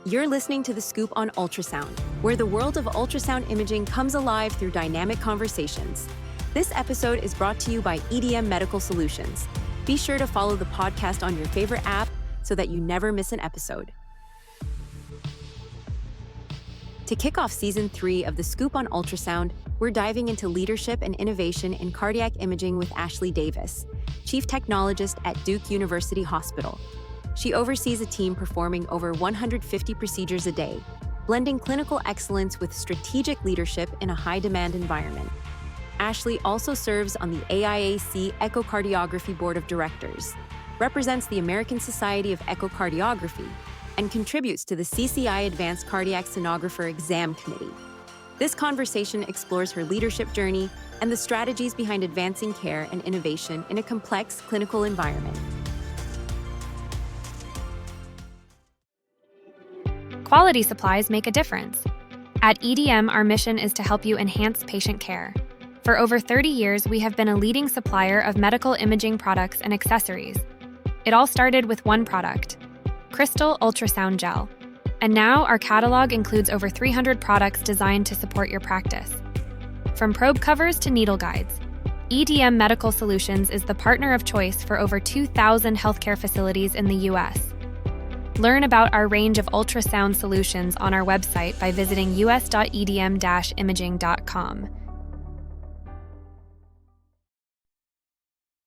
You're listening to The Scoop on Ultrasound, where the world of ultrasound imaging comes alive through dynamic conversations. This episode is brought to you by EDM Medical Solutions. Be sure to follow the podcast on your favorite app so that you never miss an episode. To kick off Season 3 of The Scoop on Ultrasound, we're diving into leadership and innovation in cardiac imaging with Ashlee Davis, Chief Technologist at Duke University Hospital. She oversees a team performing over 150 procedures a day, blending clinical excellence with strategic leadership in a high-demand environment. Ashlee also serves on the AIAC Echocardiography Board of Directors, represents the American Society of Echocardiography, and contributes to the CCI Advanced Cardiac Sonographer Exam Committee. This conversation explores her leadership journey and the strategies behind advancing care and innovation in a complex clinical environment. Quality supplies make a difference. At EDM, our mission is to help you enhance patient care. For over 30 years, we have been a leading supplier of medical imaging products and accessories. It all started with one product, Crystal Ultrasound Gel. And now our catalog includes over 300 products designed to support your practice. From probe covers to needle guides, EDM Medical Solutions is the partner of choice for over 2,000 healthcare facilities in the U.S. Learn about our range of ultrasound solutions on our website by visiting us.edm-imaging.com.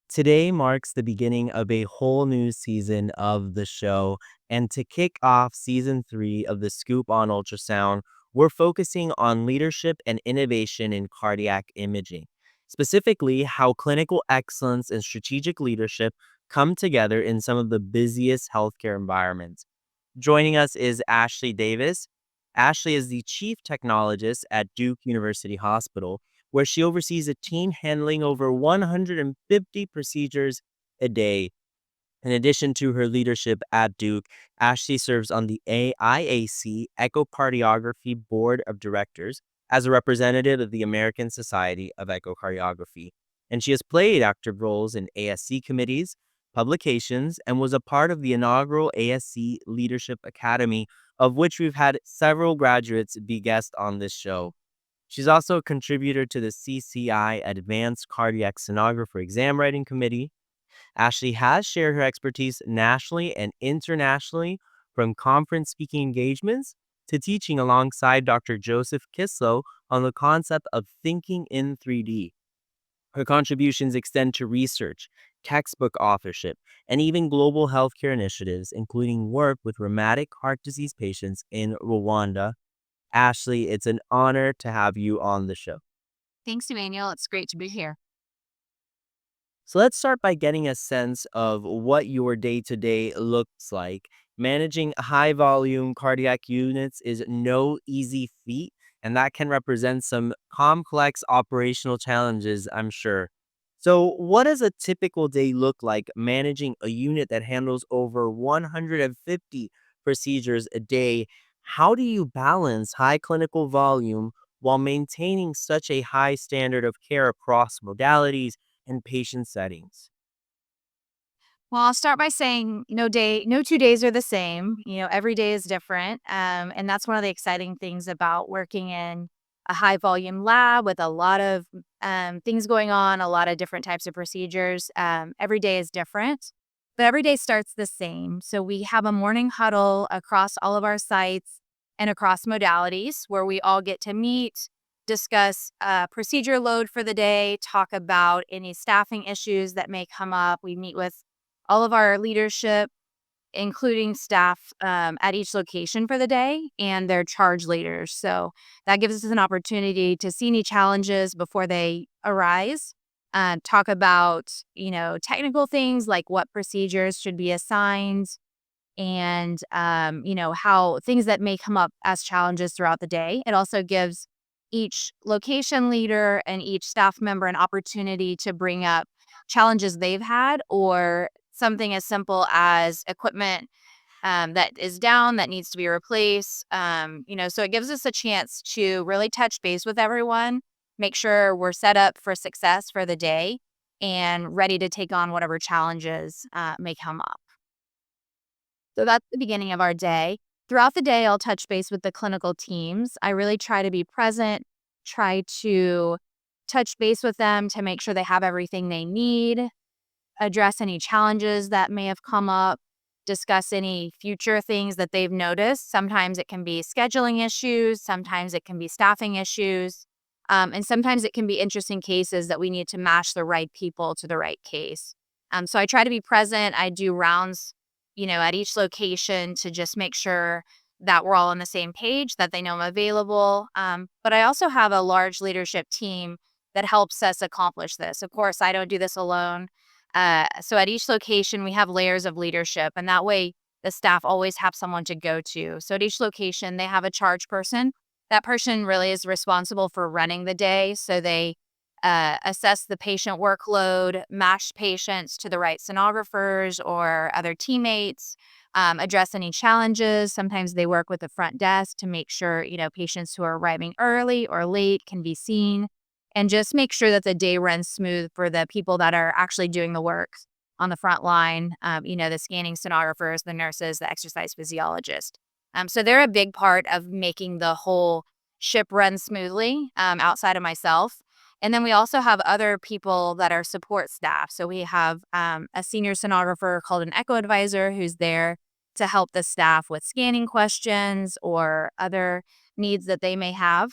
Today marks the beginning of a whole new season of the show, and to kick off Season 3 of The Scoop on Ultrasound, we're focusing on leadership and innovation in cardiac imaging, specifically how clinical excellence and strategic leadership come together in some of the busiest healthcare environments. Joining us is Ashlee Davis. Ashlee is the Chief Technologist at Duke University Hospital, where she oversees a team handling over 150 procedures a day. In addition to her leadership at Duke, Ashlee serves on the AIAC Echocardiography Board of Directors as a representative of the American Society of Echocardiography. And she has played active roles in ASE committees, publications, and was a part of the inaugural ASE Leadership Academy, of which we've had several graduates be guests on this show. She's also a contributor to the CCI Advanced Cardiac Sonographer Exam Writing Committee. Ashlee has shared her expertise nationally and internationally, from conference speaking engagements to teaching alongside Dr. Joseph Kislow on the concept of thinking in 3D. Her contributions extend to research, textbook authorship, and even global healthcare initiatives, including work with rheumatic heart disease patients in Rwanda. Ashlee, it's an honor to have you on the show. Thanks, Emmanuel. It's great to be here. So let's start by getting a sense of what your day-to-day looks like. Managing high-volume cardiac units is no easy feat, and that can represent some complex operational challenges, I'm sure. So what does a typical day look like managing a unit that handles over 150 procedures a day? How do you balance high clinical volume while maintaining such a high standard of care across modalities and patient settings? Well, I'll start by saying no 2 days are the same. Every day is different. And that's one of the exciting things about working in a high volume lab with a lot of things going on, a lot of different types of procedures. Every day is different, but every day starts the same. So we have a morning huddle across all of our sites and across modalities where we all get to meet, discuss procedure load for the day, talk about any staffing issues that may come up. We meet with all of our leadership, including staff at each location for the day and their charge leaders. So that gives us an opportunity to see any challenges before they arise, talk about, technical things like what procedures should be assigned and, how things that may come up as challenges throughout the day. It also gives each location leader and each staff member an opportunity to bring up challenges they've had or something as simple as equipment that is down that needs to be replaced. So it gives us a chance to really touch base with everyone, make sure we're set up for success for the day and ready to take on whatever challenges may come up. So that's the beginning of our day. throughout the day, I'll touch base with the clinical teams. I really try to be present, try to touch base with them to make sure they have everything they need, address any challenges that may have come up, discuss any future things that they've noticed. Sometimes it can be scheduling issues, sometimes it can be staffing issues, and sometimes it can be interesting cases that we need to match the right people to the right case. So I try to be present. I do rounds, at each location to just make sure that we're all on the same page, that they know I'm available. But I also have a large leadership team that helps us accomplish this. Of course, I don't do this alone. So at each location, we have layers of leadership, and that way the staff always have someone to go to. So at each location, they have a charge person. That person really is responsible for running the day. So they assess the patient workload, match patients to the right sonographers or other teammates, address any challenges. Sometimes they work with the front desk to make sure, patients who are arriving early or late can be seen, and just make sure that the day runs smooth for the people that are actually doing the work on the front line, the scanning sonographers, the nurses, the exercise physiologist. So they're a big part of making the whole ship run smoothly, outside of myself. And then we also have other people that are support staff. So we have a senior sonographer called an echo advisor who's there to help the staff with scanning questions or other needs that they may have.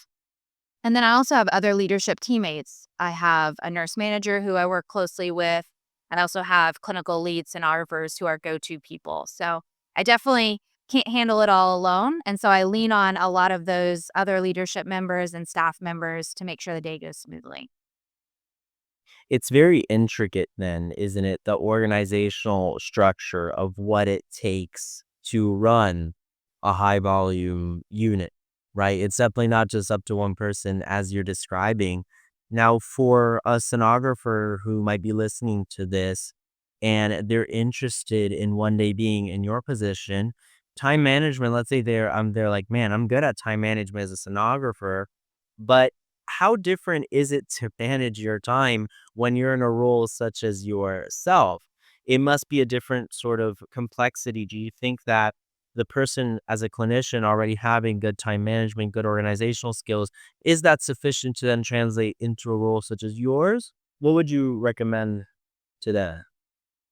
And then I also have other leadership teammates. I have a nurse manager who I work closely with. I also have clinical lead sonographers who are go-to people. So I definitely can't handle it all alone. And so I lean on a lot of those other leadership members and staff members to make sure the day goes smoothly. It's very intricate then, isn't it? The organizational structure of what it takes to run a high volume unit, right? It's definitely not just up to one person as you're describing. Now, for a sonographer who might be listening to this and they're interested in one day being in your position, time management, let's say they're like, man, I'm good at time management as a sonographer, but how different is it to manage your time when you're in a role such as yourself? It must be a different sort of complexity. Do you think that the person as a clinician already having good time management, good organizational skills, is that sufficient to then translate into a role such as yours? What would you recommend to that?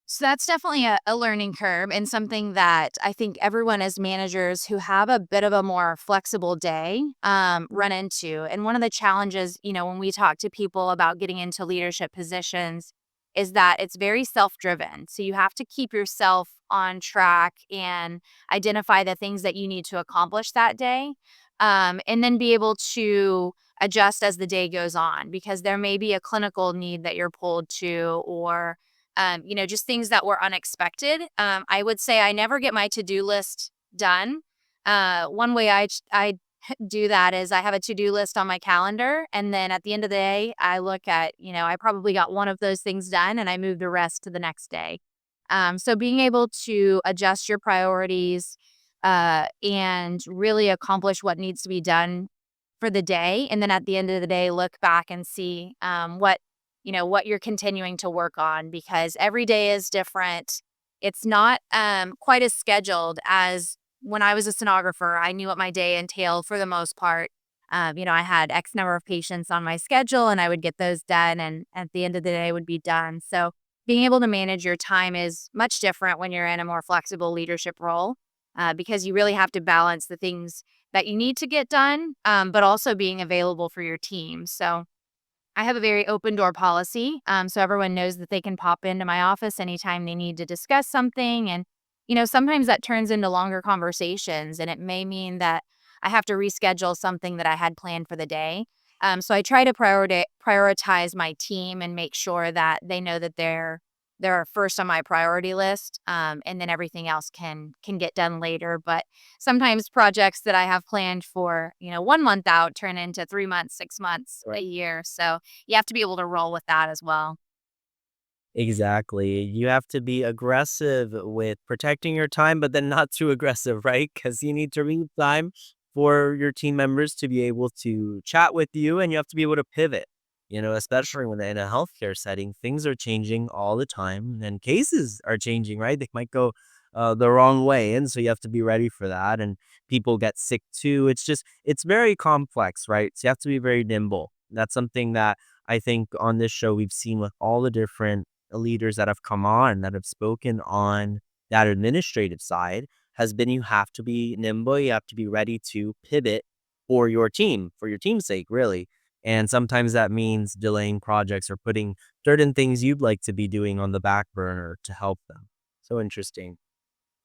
So that's definitely a learning curve and something that I think everyone as managers who have a bit of a more flexible day run into. And one of the challenges, when we talk to people about getting into leadership positions is that it's very self-driven. So you have to keep yourself on track and identify the things that you need to accomplish that day. And then be able to adjust as the day goes on, because there may be a clinical need that you're pulled to, or just things that were unexpected. I would say I never get my to-do list done. One way I do that is I have a to-do list on my calendar, and then at the end of the day, I look at, I probably got one of those things done, and I move the rest to the next day. So being able to adjust your priorities and really accomplish what needs to be done for the day, and then at the end of the day, look back and see what you're continuing to work on, because every day is different. It's not quite as scheduled as when I was a sonographer. I knew what my day entailed for the most part. I had X number of patients on my schedule and I would get those done, and at the end of the day would be done. So being able to manage your time is much different when you're in a more flexible leadership role, because you really have to balance the things that you need to get done, but also being available for your team. So I have a very open door policy. So everyone knows that they can pop into my office anytime they need to discuss something. And, sometimes that turns into longer conversations, and it may mean that I have to reschedule something that I had planned for the day. So I try to prioritize my team and make sure that they know that they're first on my priority list, and then everything else can get done later. But sometimes projects that I have planned for 1 month out turn into 3 months, 6 months, a year. So you have to be able to roll with that as well. Exactly. You have to be aggressive with protecting your time, but then not too aggressive, right? Because you need to leave time for your team members to be able to chat with you, and you have to be able to pivot. Especially when in a healthcare setting, things are changing all the time and cases are changing, right? They might go the wrong way. And so you have to be ready for that. And people get sick too. It's very complex, right? So you have to be very nimble. That's something that I think on this show we've seen with all the different leaders that have come on that have spoken on that administrative side has been you have to be nimble, you have to be ready to pivot for your team's sake, really. And sometimes that means delaying projects or putting certain things you'd like to be doing on the back burner to help them. So interesting.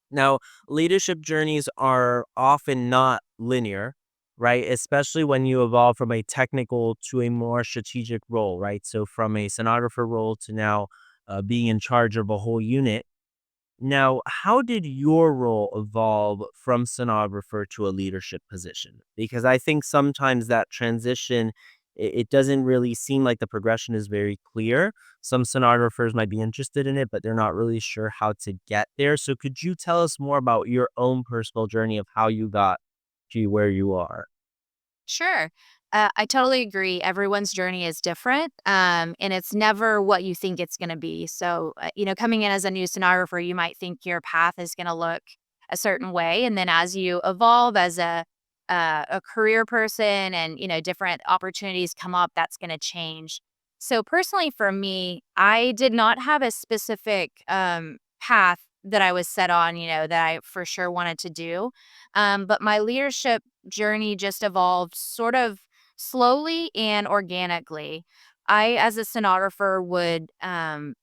Now, leadership journeys are often not linear, right? Especially when you evolve from a technical to a more strategic role, right? So, from a sonographer role to now being in charge of a whole unit. Now, how did your role evolve from sonographer to a leadership position? Because I think sometimes that transition, it doesn't really seem like the progression is very clear. Some sonographers might be interested in it, but they're not really sure how to get there. So could you tell us more about your own personal journey of how you got to where you are? Sure. I totally agree. Everyone's journey is different, and it's never what you think it's going to be. So, coming in as a new sonographer, you might think your path is going to look a certain way, and then as you evolve as a career person, and different opportunities come up, that's going to change. So, personally, for me, I did not have a specific path that I was set on, that I for sure wanted to do. But my leadership journey just evolved sort of slowly and organically. I, as a sonographer, would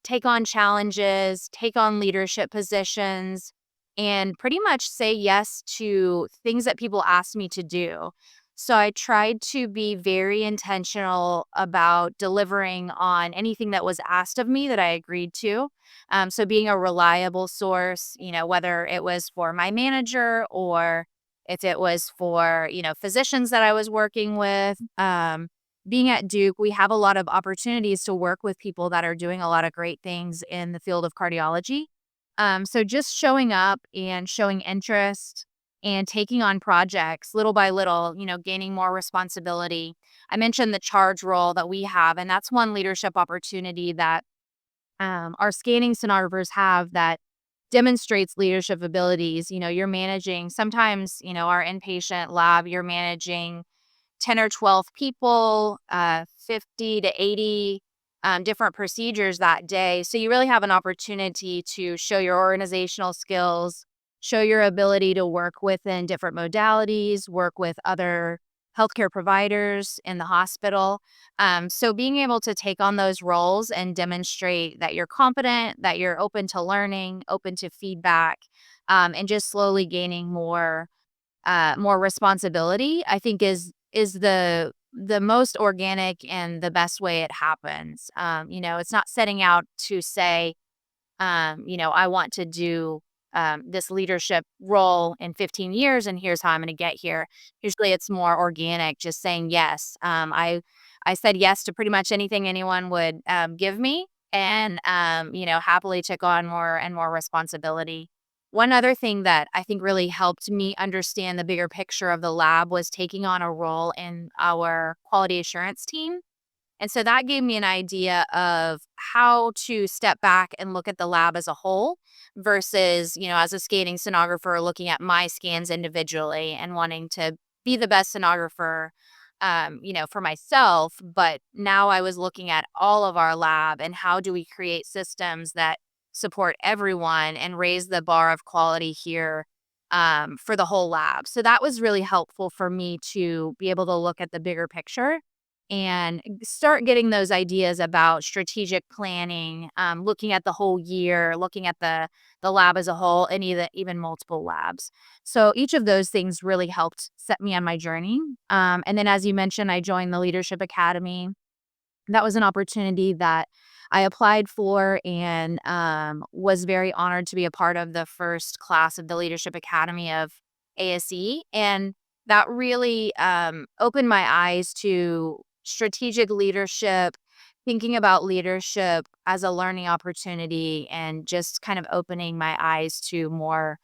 take on challenges, take on leadership positions, and pretty much say yes to things that people asked me to do. So I tried to be very intentional about delivering on anything that was asked of me that I agreed to. So being a reliable source, whether it was for my manager or if it was for, physicians that I was working with. Being at Duke, we have a lot of opportunities to work with people that are doing a lot of great things in the field of cardiology. So just showing up and showing interest and taking on projects little by little, gaining more responsibility. I mentioned the charge role that we have, and that's one leadership opportunity that our scanning sonographers have that demonstrates leadership abilities. You're managing sometimes, our inpatient lab, you're managing 10 or 12 people, 50 to 80 different procedures that day. So you really have an opportunity to show your organizational skills, show your ability to work within different modalities, work with other healthcare providers in the hospital. So being able to take on those roles and demonstrate that you're competent, that you're open to learning, open to feedback, and just slowly gaining more responsibility, I think is the most organic and the best way it happens. It's not setting out to say, I want to do this leadership role in 15 years, and here's how I'm going to get here. Usually, it's more organic, just saying yes. I said yes to pretty much anything anyone would give me, and happily took on more and more responsibility. One other thing that I think really helped me understand the bigger picture of the lab was taking on a role in our quality assurance team. And so that gave me an idea of how to step back and look at the lab as a whole versus, as a scanning sonographer, looking at my scans individually and wanting to be the best sonographer, for myself. But now I was looking at all of our lab and how do we create systems that support everyone and raise the bar of quality here for the whole lab. So that was really helpful for me to be able to look at the bigger picture and start getting those ideas about strategic planning, looking at the whole year, looking at the lab as a whole, and even multiple labs. So each of those things really helped set me on my journey. And then, as you mentioned, I joined the Leadership Academy. That was an opportunity that I applied for and was very honored to be a part of the first class of the Leadership Academy of ASE. And that really opened my eyes to strategic leadership, thinking about leadership as a learning opportunity, and just kind of opening my eyes to more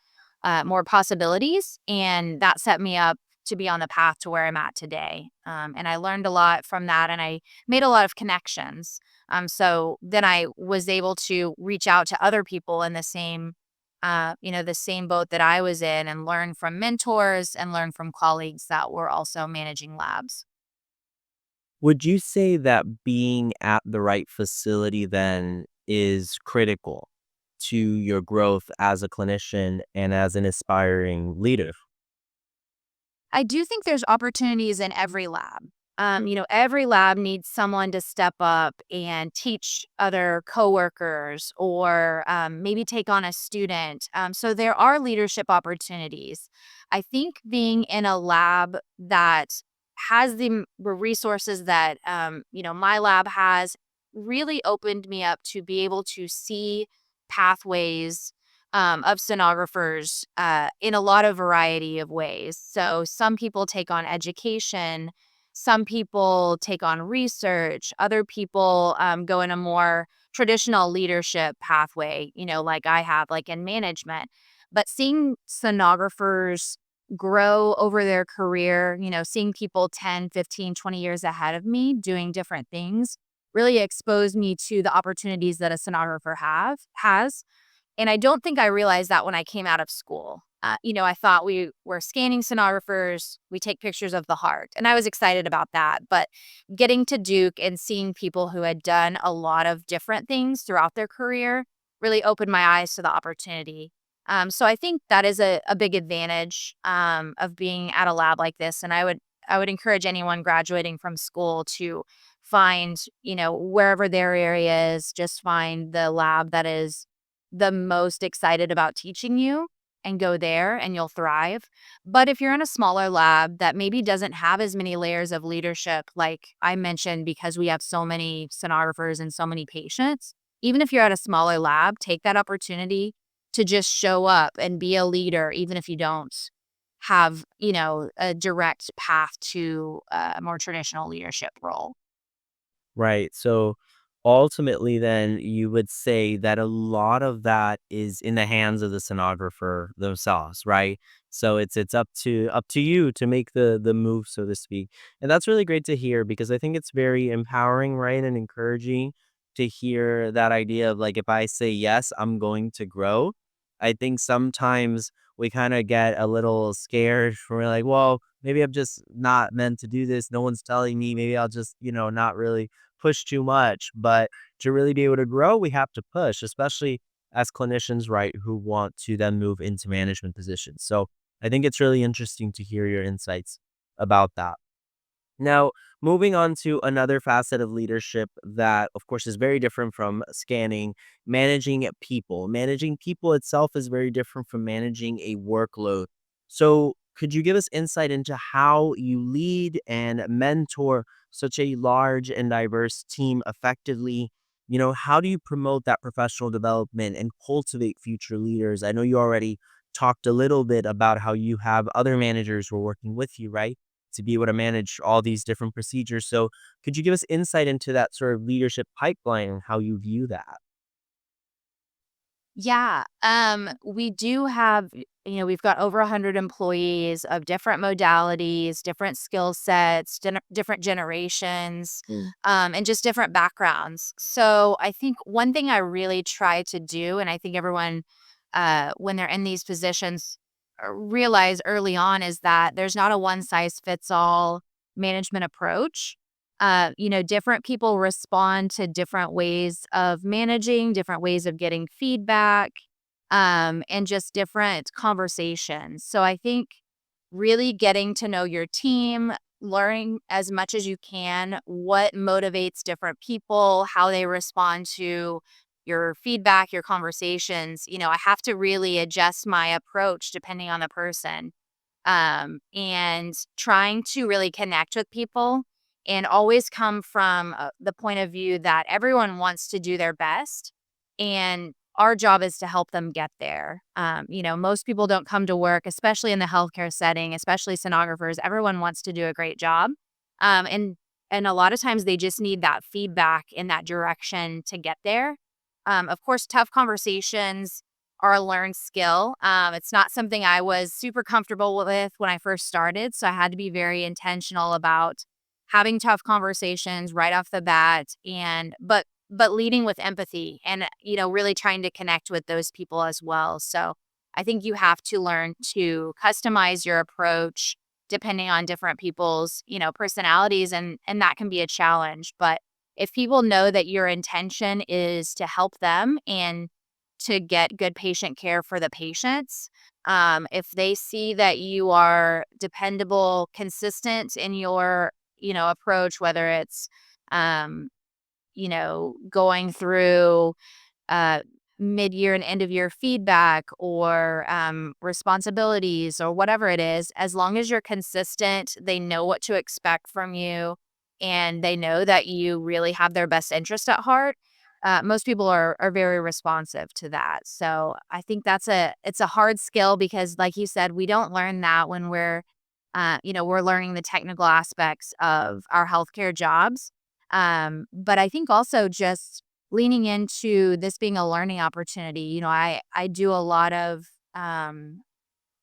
possibilities. And that set me up to be on the path to where I'm at today. And I learned a lot from that, and I made a lot of connections. So then I was able to reach out to other people in the same the same boat that I was in and learn from mentors and learn from colleagues that were also managing labs. Would you say that being at the right facility then is critical to your growth as a clinician and as an aspiring leader? I do think there's opportunities in every lab. Every lab needs someone to step up and teach other coworkers or maybe take on a student. So there are leadership opportunities. I think being in a lab that has the resources that my lab has really opened me up to be able to see pathways of sonographers in a lot of variety of ways. So some people take on education, some people take on research, other people go in a more traditional leadership pathway, like I have, like in management. But seeing sonographers grow over their career, seeing people 10, 15, 20 years ahead of me doing different things really exposed me to the opportunities that a sonographer has. And I don't think I realized that when I came out of school. I thought we were scanning sonographers, we take pictures of the heart. And I was excited about that. But getting to Duke and seeing people who had done a lot of different things throughout their career really opened my eyes to the opportunity. So I think that is a big advantage of being at a lab like this. And I would encourage anyone graduating from school to find, wherever their area is, just find the lab that is the most excited about teaching you and go there and you'll thrive. But if you're in a smaller lab that maybe doesn't have as many layers of leadership, like I mentioned, because we have so many sonographers and so many patients, even if you're at a smaller lab, take that opportunity to just show up and be a leader, even if you don't have, a direct path to a more traditional leadership role. Right. So ultimately, then you would say that a lot of that is in the hands of the sonographer themselves, right? So it's up to you to make the move, so to speak. And that's really great to hear because I think it's very empowering, right? And encouraging to hear that idea of like if I say yes, I'm going to grow. I think sometimes we kind of get a little scared. We're like, well, maybe I'm just not meant to do this. No one's telling me. Maybe I'll just, not really push too much. But to really be able to grow, we have to push, especially as clinicians, right, who want to then move into management positions. So I think it's really interesting to hear your insights about that. Now, moving on to another facet of leadership that, of course, is very different from scanning, managing people. Managing people itself is very different from managing a workload. So, could you give us insight into how you lead and mentor such a large and diverse team effectively? How do you promote that professional development and cultivate future leaders? I know you already talked a little bit about how you have other managers who are working with you, right? To be able to manage all these different procedures. So, could you give us insight into that sort of leadership pipeline and how you view that? Yeah, we do have, we've got over 100 employees of different modalities, different skill sets, different generations, Mm. and just different backgrounds. So I think one thing I really try to do, and I think everyone, when they're in these positions, realize early on is that there's not a one size fits all management approach. Different people respond to different ways of managing, different ways of getting feedback, and just different conversations. So I think really getting to know your team, learning as much as you can what motivates different people, how they respond to your feedback, your conversations. I have to really adjust my approach depending on the person, and trying to really connect with people and always come from the point of view that everyone wants to do their best and our job is to help them get there. Most people don't come to work, especially in the healthcare setting, especially sonographers. Everyone wants to do a great job, and a lot of times they just need that feedback in that direction to get there. Of course, tough conversations are a learned skill. It's not something I was super comfortable with when I first started. So I had to be very intentional about having tough conversations right off the bat. But but leading with empathy and, really trying to connect with those people as well. So I think you have to learn to customize your approach depending on different people's, personalities, and that can be a challenge. But if people know that your intention is to help them and to get good patient care for the patients, if they see that you are dependable, consistent in your, approach, whether it's, um, going through uh, mid-year and end-of-year feedback or responsibilities or whatever it is, as long as you're consistent, they know what to expect from you, and they know that you really have their best interest at heart. Most people are very responsive to that. So I think it's a hard skill because, like you said, we don't learn that when we're learning the technical aspects of our healthcare jobs. But I think also just leaning into this being a learning opportunity. I do a lot of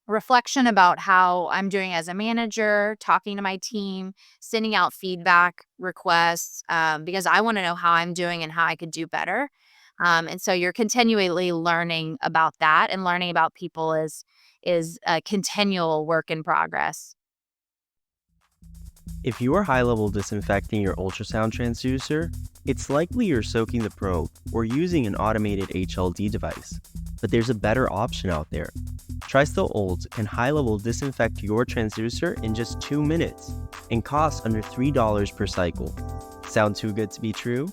reflection about how I'm doing as a manager, talking to my team, sending out feedback requests, because I want to know how I'm doing and how I could do better. And so you're continually learning about that, and learning about people is a continual work in progress. If you are high-level disinfecting your ultrasound transducer, it's likely you're soaking the probe or using an automated HLD device. But there's a better option out there. TriStel Ult can high-level disinfect your transducer in just 2 minutes and costs under $3 per cycle. Sound too good to be true?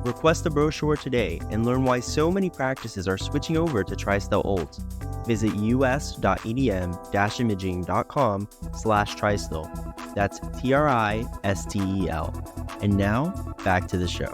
Request a brochure today and learn why so many practices are switching over to TriStel Ult. Visit us.edm-imaging.com/TriStel. That's TRISTEL. And now, back to the show.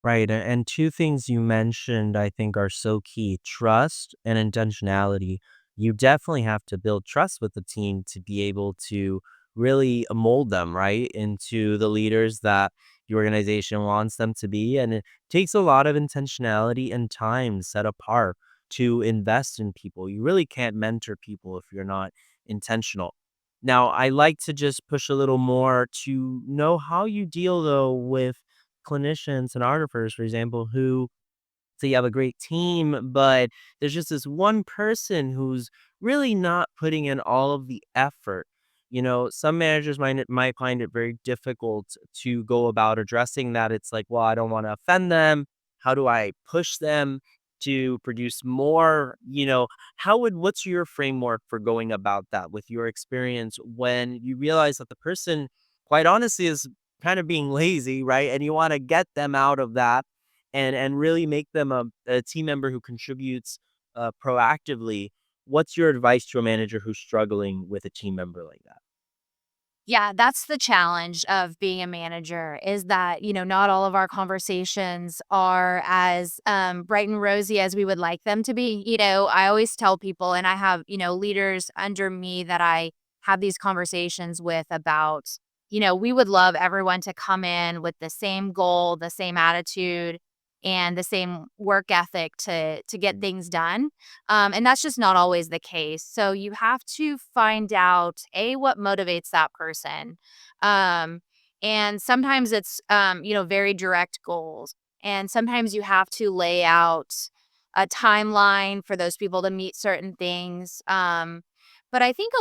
Right. And two things you mentioned, I think, are so key: trust and intentionality. You definitely have to build trust with the team to be able to really mold them, right, into the leaders that the organization wants them to be. And it takes a lot of intentionality and time set apart to invest in people. You really can't mentor people if you're not intentional. Now, I like to just push a little more to know how you deal, though, with clinicians, sonographers, for example, who so you have a great team, but there's just this one person who's really not putting in all of the effort. Some managers might find it very difficult to go about addressing that. It's like, well, I don't want to offend them. How do I push them to produce more? What's your framework for going about that with your experience when you realize that the person, quite honestly, is kind of being lazy, right? And you want to get them out of that and really make them a team member who contributes proactively. What's your advice to a manager who's struggling with a team member like that? Yeah, that's the challenge of being a manager, is that, not all of our conversations are as bright and rosy as we would like them to be. I always tell people, and I have, leaders under me that I have these conversations with about, we would love everyone to come in with the same goal, the same attitude, and the same work ethic to get things done. And that's just not always the case. So you have to find out what motivates that person. Um, and sometimes it's very direct goals. And sometimes you have to lay out a timeline for those people to meet certain things. But I think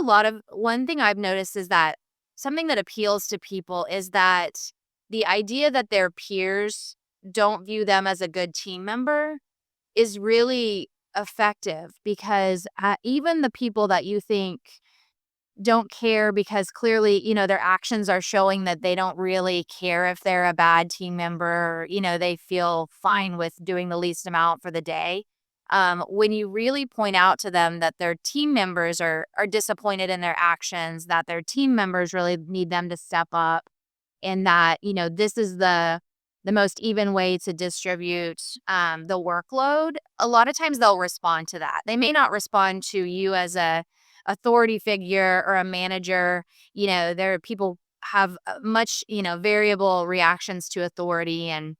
one thing I've noticed is that something that appeals to people is that the idea that their peers don't view them as a good team member is really effective, because even the people that you think don't care, because clearly, their actions are showing that they don't really care if they're a bad team member, or, they feel fine with doing the least amount for the day. When you really point out to them that their team members are disappointed in their actions, that their team members really need them to step up, and that, this is the most even way to distribute the workload, a lot of times they'll respond to that. They may not respond to you as a authority figure or a manager. People have much, variable reactions to authority, and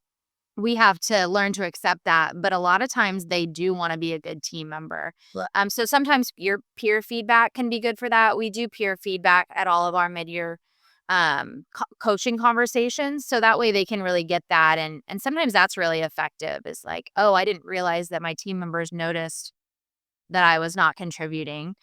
we have to learn to accept that. But a lot of times they do want to be a good team member. Right. So sometimes your peer feedback can be good for that. We do peer feedback at all of our mid-year coaching conversations. So that way they can really get that. And sometimes that's really effective is like, oh, I didn't realize that my team members noticed that I was not contributing.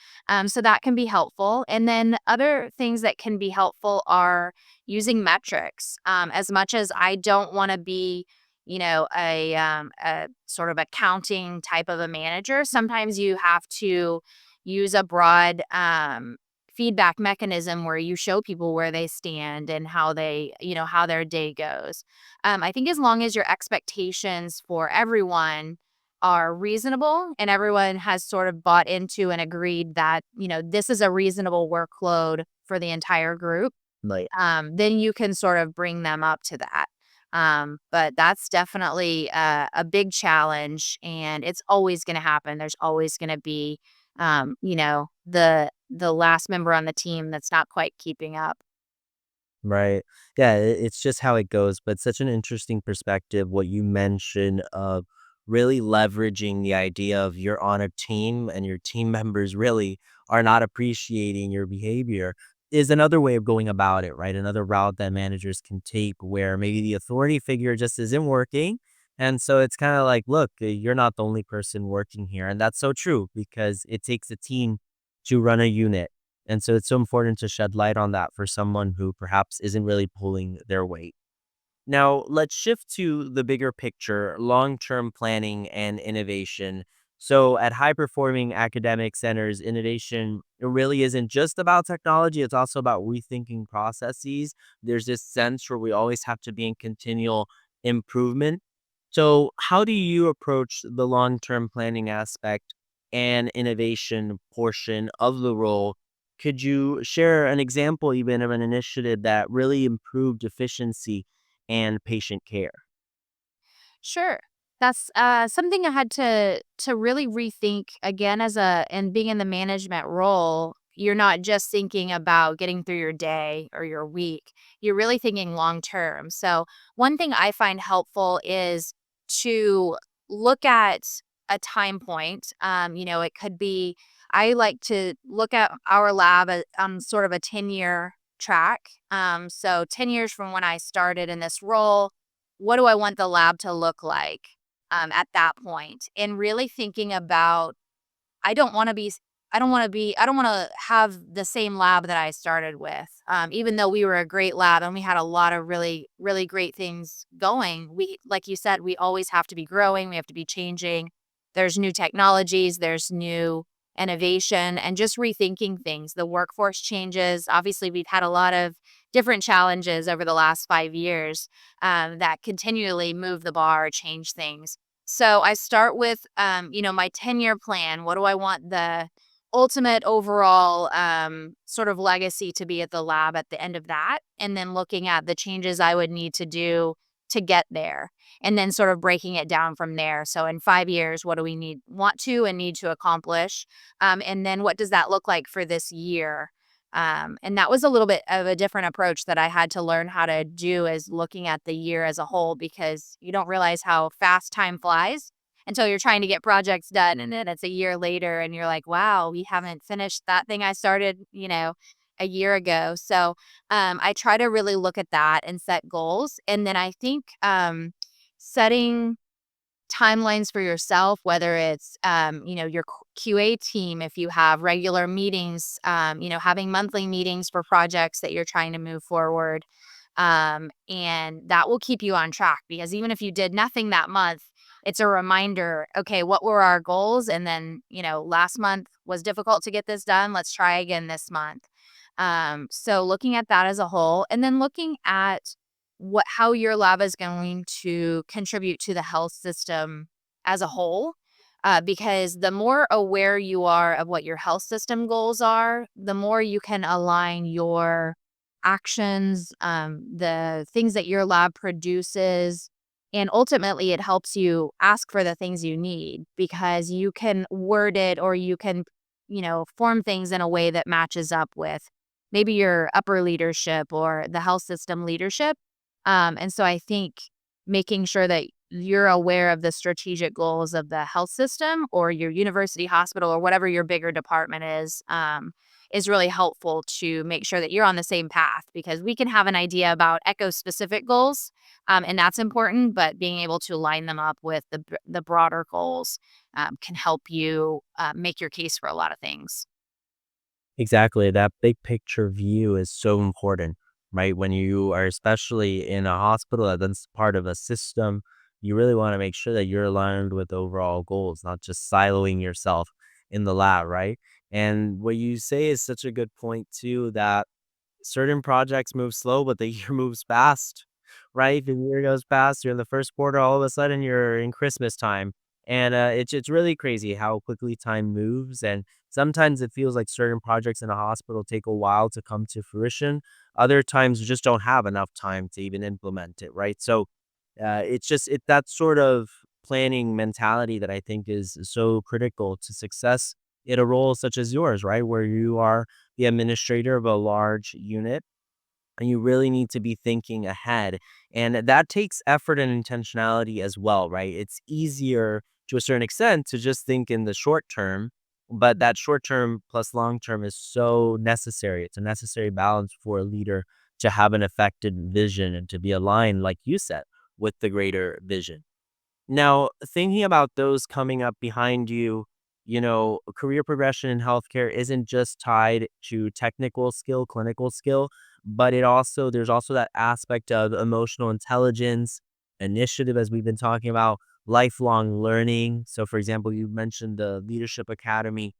So that can be helpful. And then other things that can be helpful are using metrics. As much as I don't want to be, a sort of accounting type of a manager, sometimes you have to use a broad feedback mechanism where you show people where they stand and how how their day goes. I think as long as your expectations for everyone are reasonable and everyone has sort of bought into and agreed that, this is a reasonable workload for the entire group, Like, then you can sort of bring them up to that. But that's definitely a big challenge and it's always going to happen. There's always going to be, the last member on the team that's not quite keeping up. right. Yeah, it's just how it goes, but such an interesting perspective what you mentioned of really leveraging the idea of you're on a team and your team members really are not appreciating your behavior is another way of going about it, right? Another route that managers can take where maybe the authority figure just isn't working. And so it's kind of like, look, you're not the only person working here. And that's so true because it takes a team to run a unit. And so it's so important to shed light on that for someone who perhaps isn't really pulling their weight. Now, let's shift to the bigger picture, long term planning and innovation. So, at high performing academic centers, innovation really isn't just about technology, it's also about rethinking processes. There's this sense where we always have to be in continual improvement. So, how do you approach the long term planning aspect and innovation portion of the role? Could you share an example, even of an initiative that really improved efficiency and patient care? Sure. That's something I had to really rethink again and being in the management role. You're not just thinking about getting through your day or your week. You're really thinking long term. So one thing I find helpful is to look at a time point. It could be I like to look at our lab on sort of a 10-year track. So 10 years from when I started in this role, what do I want the lab to look like at that point? And really thinking about, I don't want to be, I don't want to have the same lab that I started with. Even though we were a great lab and we had a lot of really, really great things going, like you said, we always have to be growing, we have to be changing. There's new technologies, there's new innovation, and just rethinking things. The workforce changes. Obviously, we've had a lot of different challenges over the last 5 years that continually move the bar, change things. So I start with, my 10-year plan. What do I want the ultimate overall sort of legacy to be at the lab at the end of that? And then looking at the changes I would need to do to get there. And then sort of breaking it down from there. So in 5 years, what do we want to and need to accomplish? And then what does that look like for this year? And that was a little bit of a different approach that I had to learn how to do is looking at the year as a whole because you don't realize how fast time flies until you're trying to get projects done. And then it's a year later and you're like, wow, we haven't finished that thing I started, a year ago. So I try to really look at that and set goals. And then I think setting timelines for yourself, whether it's, your QA team, if you have regular meetings, having monthly meetings for projects that you're trying to move forward. And that will keep you on track because even if you did nothing that month, it's a reminder, okay, what were our goals? And then, last month was difficult to get this done. Let's try again this month. So looking at that as a whole and then looking at how your lab is going to contribute to the health system as a whole. Because the more aware you are of what your health system goals are, the more you can align your actions, the things that your lab produces. And ultimately, it helps you ask for the things you need because you can word it or you can, form things in a way that matches up with maybe your upper leadership or the health system leadership. And so I think making sure that you're aware of the strategic goals of the health system or your university hospital or whatever your bigger department is really helpful to make sure that you're on the same path, because we can have an idea about echo specific goals, and that's important, but being able to line them up with the broader goals can help you make your case for a lot of things. Exactly. That big picture view is so important, right? When you are especially in a hospital that's part of a system, you really want to make sure that you're aligned with overall goals, not just siloing yourself in the lab, right? And what you say is such a good point too, that certain projects move slow, but the year moves fast, right? The year goes past. You're in the first quarter, all of a sudden you're in Christmas time, and it's really crazy how quickly time moves. And sometimes it feels like certain projects in a hospital take a while to come to fruition. Other times you just don't have enough time to even implement it, right? So it's just that sort of planning mentality that I think is so critical to success in a role such as yours, right? Where you are the administrator of a large unit and you really need to be thinking ahead. And that takes effort and intentionality as well, right? It's easier to a certain extent to just think in the short term, but that short term plus long term is so necessary. It's a necessary balance for a leader to have an effective vision and to be aligned, like you said, with the greater vision. Now, thinking about those coming up behind you, career progression in healthcare isn't just tied to technical skill, clinical skill, but there's also that aspect of emotional intelligence, initiative, as we've been talking about, lifelong learning. So, for example, you mentioned the Leadership Academy,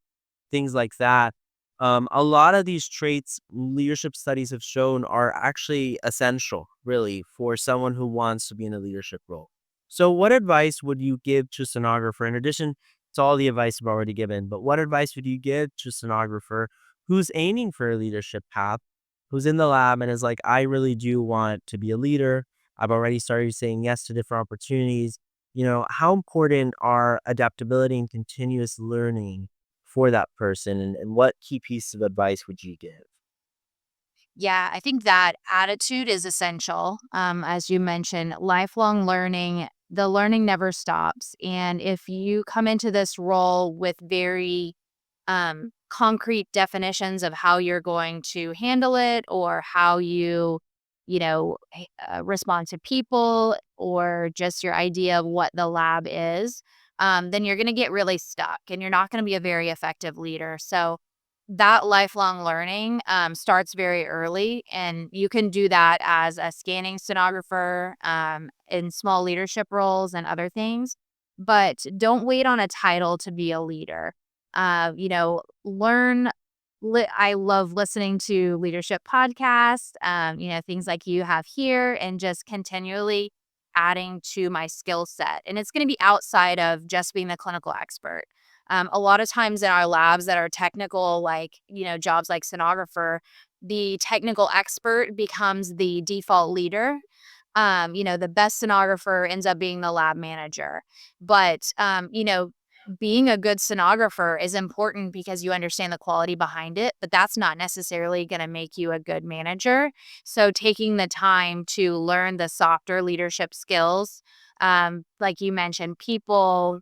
things like that. A lot of these traits, leadership studies have shown, are actually essential, really, for someone who wants to be in a leadership role. So, what advice would you give to a sonographer, in addition to all the advice you've already given? But what advice would you give to a sonographer who's aiming for a leadership path, who's in the lab and is like, I really do want to be a leader. I've already started saying yes to different opportunities. How important are adaptability and continuous learning for that person, and what key piece of advice would you give? Yeah, I think that attitude is essential. As you mentioned, lifelong learning, the learning never stops. And if you come into this role with very concrete definitions of how you're going to handle it, or how respond to people, or just your idea of what the lab is, then you're going to get really stuck and you're not going to be a very effective leader. So that lifelong learning starts very early, and you can do that as a scanning stenographer, in small leadership roles and other things. But don't wait on a title to be a leader. Learn. I love listening to leadership podcasts, things like you have here, and just continually adding to my skill set. And it's going to be outside of just being the clinical expert. A lot of times in our labs that are technical, like, jobs like sonographer, the technical expert becomes the default leader. The best sonographer ends up being the lab manager. But, being a good sonographer is important because you understand the quality behind it, but that's not necessarily going to make you a good manager. So taking the time to learn the softer leadership skills, like you mentioned, people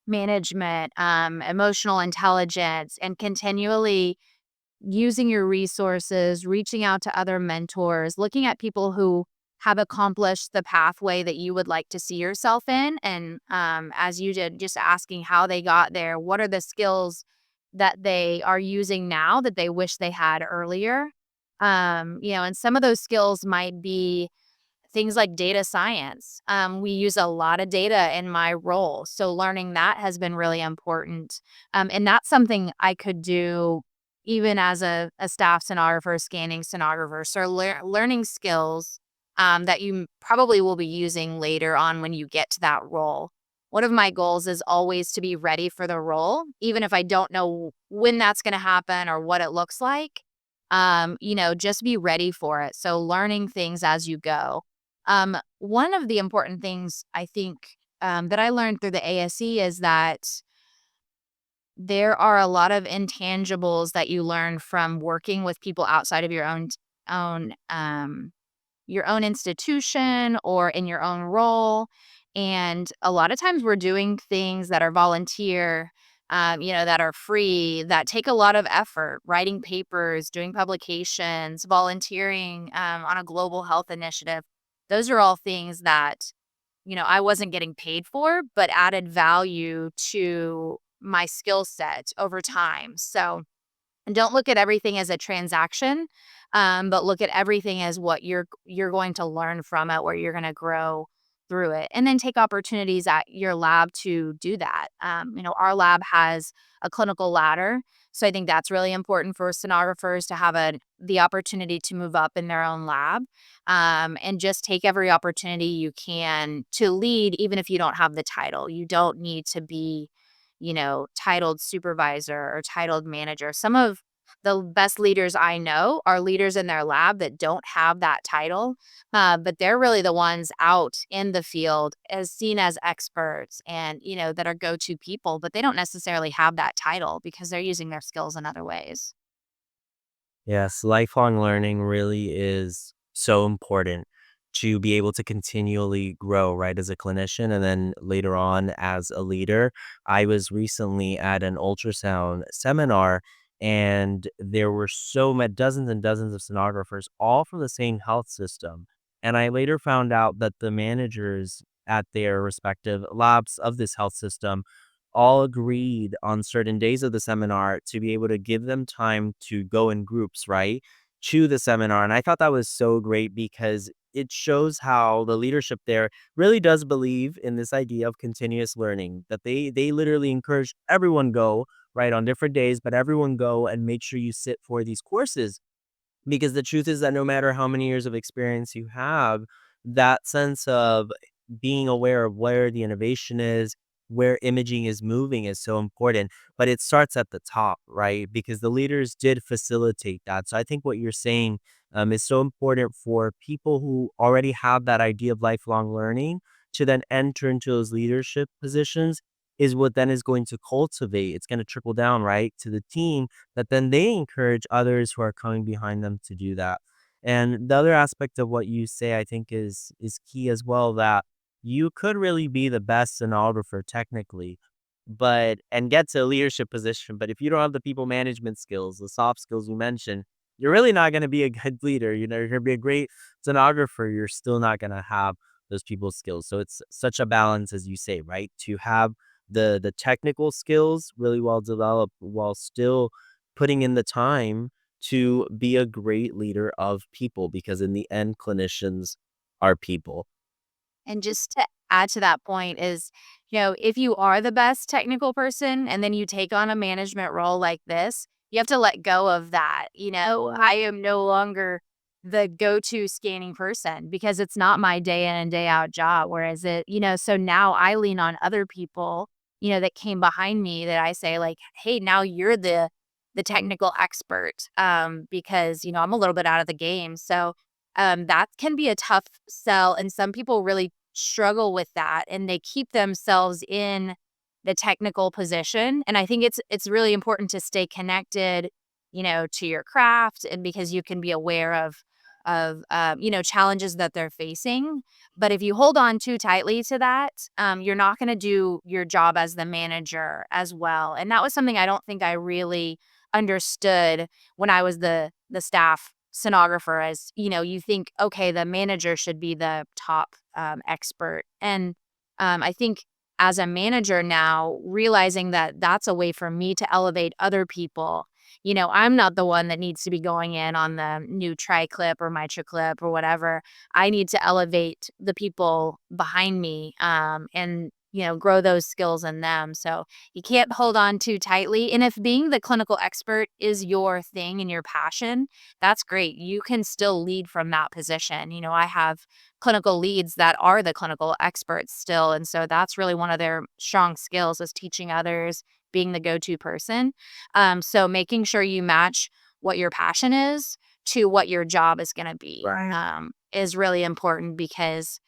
management, emotional intelligence, and continually using your resources, reaching out to other mentors, looking at people who have accomplished the pathway that you would like to see yourself in. And as you did, just asking how they got there, what are the skills that they are using now that they wish they had earlier? And some of those skills might be things like data science. We use a lot of data in my role. So learning that has been really important. And that's something I could do even as a staff sonographer, scanning sonographer. So learning skills that you probably will be using later on when you get to that role. One of my goals is always to be ready for the role, even if I don't know when that's going to happen or what it looks like. Just be ready for it. So learning things as you go. One of the important things I think that I learned through the ASE is that there are a lot of intangibles that you learn from working with people outside of own your own institution or in your own role. And a lot of times we're doing things that are volunteer, that are free, that take a lot of effort, writing papers, doing publications, volunteering on a global health initiative. Those are all things that, I wasn't getting paid for, but added value to my skill set over time. So, and don't look at everything as a transaction, but look at everything as what you're going to learn from it, where you're going to grow through it, and then take opportunities at your lab to do that. Our lab has a clinical ladder, so I think that's really important for sonographers to have the opportunity to move up in their own lab, and just take every opportunity you can to lead, even if you don't have the title. You don't need to be titled supervisor or titled manager. Some of the best leaders I know are leaders in their lab that don't have that title, but they're really the ones out in the field as seen as experts and, that are go-to people, but they don't necessarily have that title because they're using their skills in other ways. Yes, lifelong learning really is so important to be able to continually grow, right, as a clinician and then later on as a leader. I was recently at an ultrasound seminar and there were so many dozens and dozens of sonographers, all from the same health system. And I later found out that the managers at their respective labs of this health system all agreed on certain days of the seminar to be able to give them time to go in groups, right, to the seminar. And I thought that was so great because it shows how the leadership there really does believe in this idea of continuous learning, that they literally encourage everyone go, right, on different days, but everyone go and make sure you sit for these courses because the truth is that no matter how many years of experience you have, that sense of being aware of where the innovation is, where imaging is moving is so important. But it starts at the top, right? Because the leaders did facilitate that. So I think what you're saying is so important for people who already have that idea of lifelong learning to then enter into those leadership positions is what then is going to cultivate. It's going to trickle down, right, to the team that then they encourage others who are coming behind them to do that. And the other aspect of what you say, I think, is key as well. That you could really be the best stenographer technically, but and get to a leadership position. But if you don't have the people management skills, the soft skills you mentioned, you're really not going to be a good leader. You're going to be a great stenographer. You're still not going to have those people skills. So it's such a balance, as you say, right? To have the technical skills really well developed while still putting in the time to be a great leader of people because in the end clinicians are people. And just to add to that point is, if you are the best technical person and then you take on a management role like this, you have to let go of that. I am no longer the go-to scanning person because it's not my day in and day out job. Whereas so now I lean on other people, that came behind me that I say like, hey, now you're the technical expert. Because, I'm a little bit out of the game. So that can be a tough sell. And some people really struggle with that and they keep themselves in the technical position. And I think it's really important to stay connected, to your craft and because you can be aware of challenges that they're facing. But if you hold on too tightly to that, you're not going to do your job as the manager as well. And that was something I don't think I really understood when I was the staff sonographer. As you think, okay, the manager should be the top expert. And I think as a manager now, realizing that that's a way for me to elevate other people. I'm not the one that needs to be going in on the new tri-clip or MitraClip or whatever. I need to elevate the people behind me, and grow those skills in them. So you can't hold on too tightly. And if being the clinical expert is your thing and your passion, that's great. You can still lead from that position. I have clinical leads that are the clinical experts still. And so that's really one of their strong skills is teaching others, being the go-to person. So making sure you match what your passion is to what your job is going to be, Right. is really important because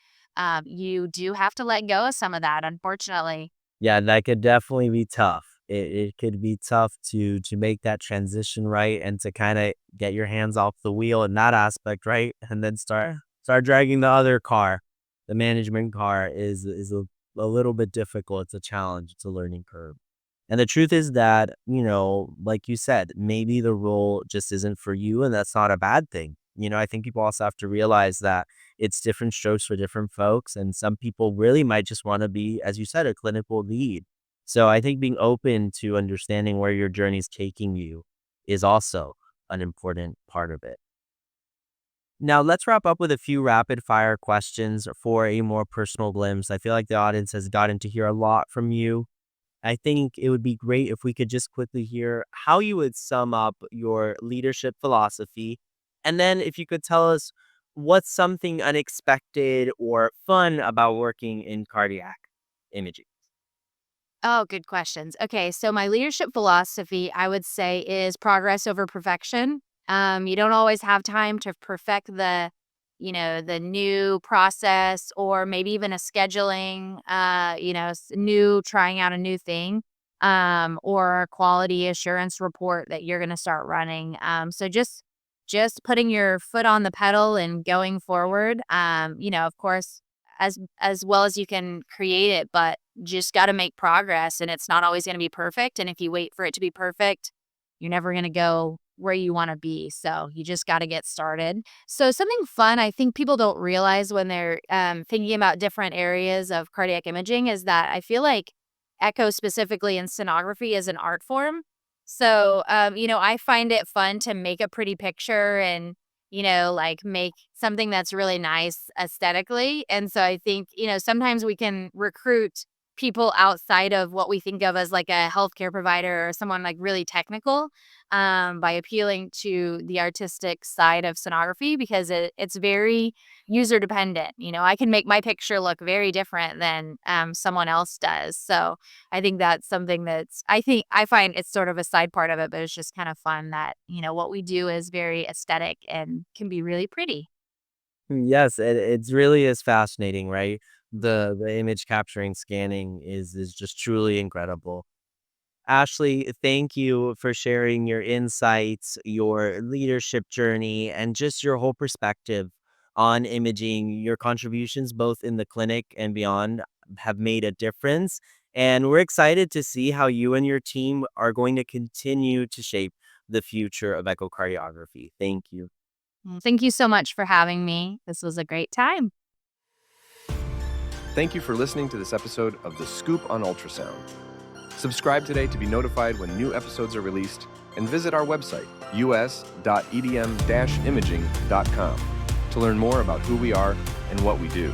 you do have to let go of some of that, unfortunately. Yeah, that could definitely be tough. It could be tough to make that transition right and to kind of get your hands off the wheel in that aspect, right? And then start dragging the other car. the management part is a little bit difficult. It's a challenge. It's a learning curve. And the truth is that, like you said, maybe the role just isn't for you, and that's not a bad thing. I think people also have to realize that it's different strokes for different folks, and some people really might just want to be, as you said, a clinical lead. So I think being open to understanding where your journey is taking you is also an important part of it. Now, let's wrap up with a few rapid fire questions for a more personal glimpse. I feel like the audience has gotten to hear a lot from you. I think it would be great if we could just quickly hear how you would sum up your leadership philosophy. And then if you could tell us what's something unexpected or fun about working in cardiac imaging. Oh, good questions. Okay, so my leadership philosophy, I would say, is progress over perfection. You don't always have time to perfect the new process or maybe even a scheduling, new trying out a new thing, or a quality assurance report that you're going to start running. So just putting your foot on the pedal and going forward. Of course, as well as you can create it, but just got to make progress, and it's not always going to be perfect. And if you wait for it to be perfect, you're never going to go where you want to be. So you just got to get started. So something fun I think people don't realize when they're thinking about different areas of cardiac imaging is that I feel like echo specifically in sonography is an art form. So, I find it fun to make a pretty picture and, like make something that's really nice aesthetically. And so I think, sometimes we can recruit people outside of what we think of as like a healthcare provider or someone like really technical, by appealing to the artistic side of sonography because it's very user dependent. I can make my picture look very different than someone else does. So I think that's something I find it's sort of a side part of it, but it's just kind of fun that, what we do is very aesthetic and can be really pretty. Yes, it's really is fascinating, right? The image capturing scanning is just truly incredible. Ashley, thank you for sharing your insights, your leadership journey, and just your whole perspective on imaging. Your contributions, both in the clinic and beyond, have made a difference. And we're excited to see how you and your team are going to continue to shape the future of echocardiography. Thank you. Thank you so much for having me. This was a great time. Thank you for listening to this episode of The Scoop on Ultrasound. Subscribe today to be notified when new episodes are released, and visit our website, us.edm-imaging.com, to learn more about who we are and what we do.